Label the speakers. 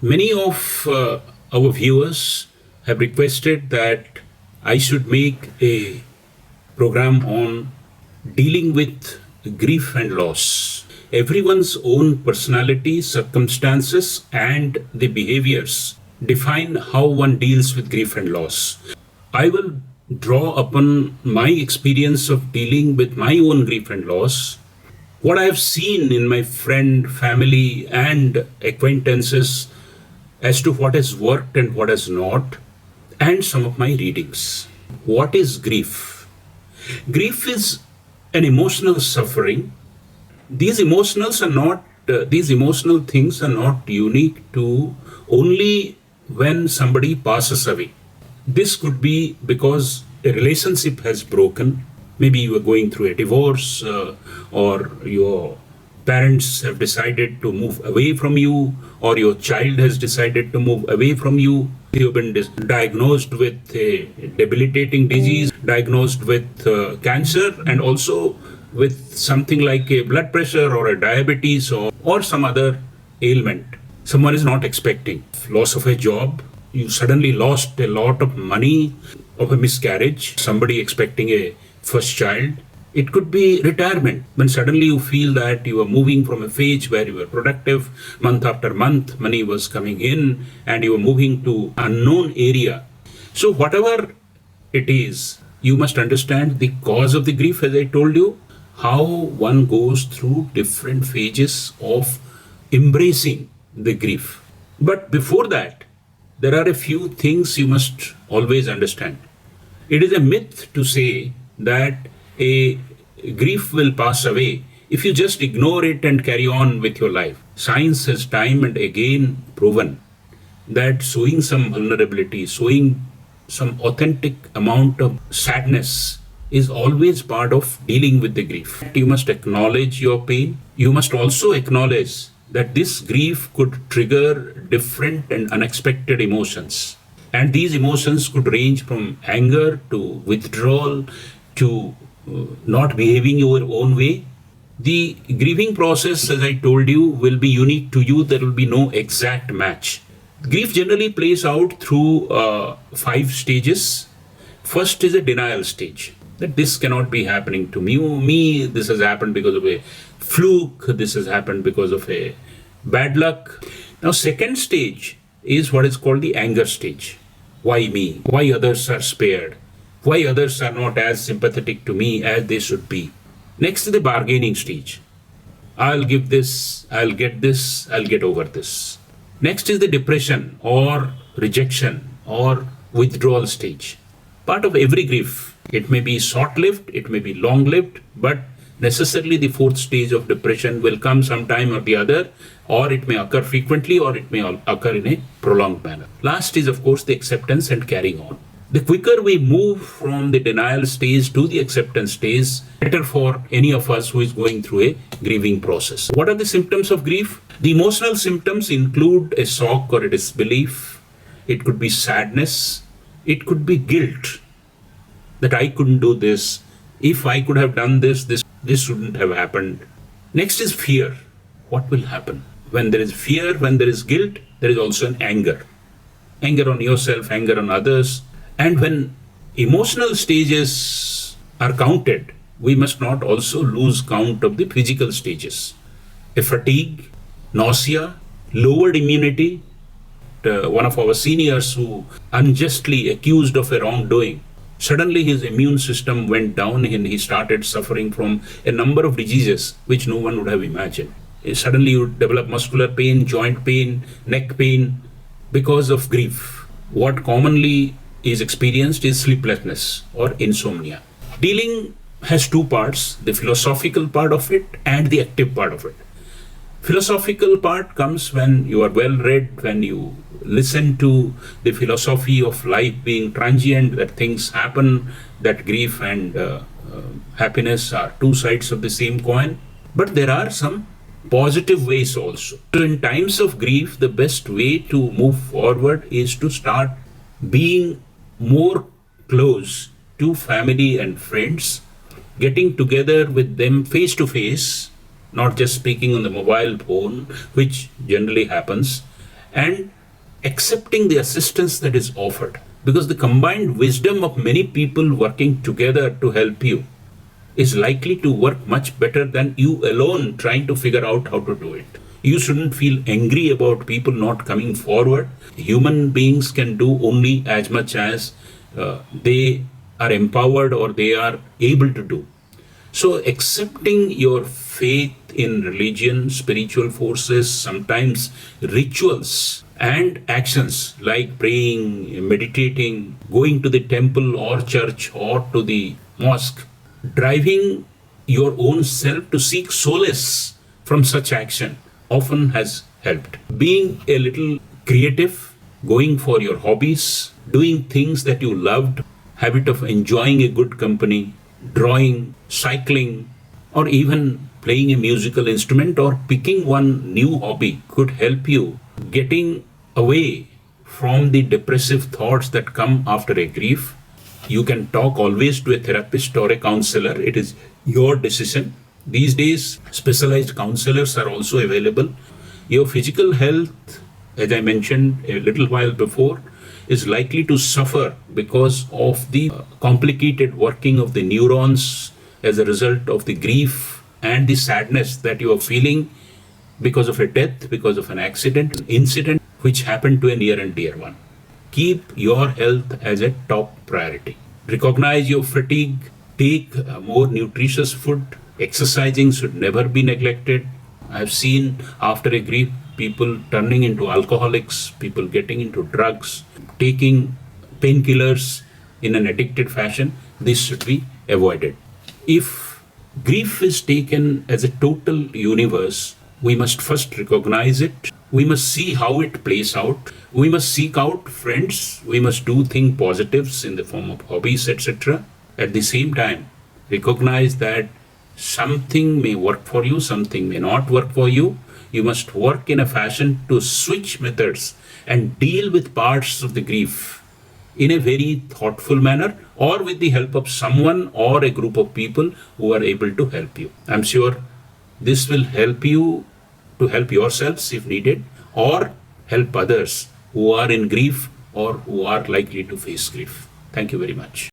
Speaker 1: Many of our viewers have requested that I should make a program on dealing with grief and loss. Everyone's own personality, circumstances, and the behaviors define how one deals with grief and loss. I will draw upon my experience of dealing with my own grief and loss, what I have seen in my friend, family, and acquaintances as to what has worked and what has not, and some of my readings. What is grief? Grief is an emotional suffering. These emotional things are not unique to only when somebody passes away. This could be because a relationship has broken. Maybe you are going through a divorce, or your parents have decided to move away from you, or your child has decided to move away from you. You have been diagnosed with a debilitating disease, diagnosed with cancer, and also with something like a blood pressure or a diabetes or some other ailment. Someone is not expecting. Loss of a job, you suddenly lost a lot of money, of a miscarriage, somebody expecting a first child. It could be retirement, when suddenly you feel that you are moving from a phase where you were productive, month after month, money was coming in, and you are moving to unknown area. So whatever it is, you must understand the cause of the grief, as I told you, how one goes through different phases of embracing the grief. But before that, there are a few things you must always understand. It is a myth to say that a grief will pass away if you just ignore it and carry on with your life. Science has time and again proven that showing some vulnerability, showing some authentic amount of sadness is always part of dealing with the grief. You must acknowledge your pain. You must also acknowledge that this grief could trigger different and unexpected emotions. And these emotions could range from anger to withdrawal to not behaving your own way. The grieving process, as I told you, will be unique to you. There will be no exact match. Grief generally plays out through 5 stages. First is a denial stage, that this cannot be happening to me. This has happened because of a fluke. This has happened because of a bad luck. Now, second stage is what is called the anger stage. Why me? Why others are spared? Why others are not as sympathetic to me as they should be? Next is the bargaining stage. I'll give this, I'll get this, I'll get over this. Next is the depression or rejection or withdrawal stage. Part of every grief. It may be short-lived, it may be long-lived, but necessarily the 4th stage of depression will come sometime or the other, or it may occur frequently, or it may occur in a prolonged manner. Last is, of course, the acceptance and carrying on. The quicker we move from the denial stage to the acceptance stage, better for any of us who is going through a grieving process. What are the symptoms of grief? The emotional symptoms include a shock or a disbelief. It could be sadness. It could be guilt, that I couldn't do this. If I could have done this shouldn't have happened. Next is fear. What will happen? When there is fear, when there is guilt, there is also an anger. Anger on yourself, anger on others. And when emotional stages are counted, we must not also lose count of the physical stages. A fatigue, nausea, lowered immunity. One of our seniors who unjustly accused of a wrongdoing, suddenly his immune system went down and he started suffering from a number of diseases which no one would have imagined. Suddenly you develop muscular pain, joint pain, neck pain because of grief. What commonly is experienced is sleeplessness or insomnia. Dealing has 2 parts, the philosophical part of it and the active part of it. Philosophical part comes when you are well read, when you listen to the philosophy of life being transient, that things happen, that grief and happiness are 2 sides of the same coin. But there are some positive ways also. So in times of grief, the best way to move forward is to start being more close to family and friends, getting together with them face to face, not just speaking on the mobile phone, which generally happens, and accepting the assistance that is offered. Because the combined wisdom of many people working together to help you is likely to work much better than you alone trying to figure out how to do it. You shouldn't feel angry about people not coming forward. Human beings can do only as much as they are empowered or they are able to do. So, accepting your faith in religion, spiritual forces, sometimes rituals and actions like praying, meditating, going to the temple or church or to the mosque, driving your own self to seek solace from such action often has helped. Being a little creative, going for your hobbies, doing things that you loved, habit of enjoying a good company, drawing, cycling, or even playing a musical instrument or picking one new hobby could help you getting away from the depressive thoughts that come after a grief. You can talk always to a therapist or a counselor. It is your decision. These days, specialized counselors are also available. Your physical health, as I mentioned a little while before, is likely to suffer because of the complicated working of the neurons as a result of the grief and the sadness that you are feeling because of a death, because of an accident, an incident which happened to a near and dear one. Keep your health as a top priority. Recognize your fatigue. Take more nutritious food. Exercising should never be neglected. I've seen after a grief people turning into alcoholics, people getting into drugs, taking painkillers in an addicted fashion. This should be avoided. If grief is taken as a total universe, we must first recognize it. We must see how it plays out. We must seek out friends. We must do think positives in the form of hobbies, etc. At the same time, recognize that something may work for you, something may not work for you. You must work in a fashion to switch methods and deal with parts of the grief in a very thoughtful manner or with the help of someone or a group of people who are able to help you. I'm sure this will help you to help yourselves if needed or help others who are in grief or who are likely to face grief. Thank you very much.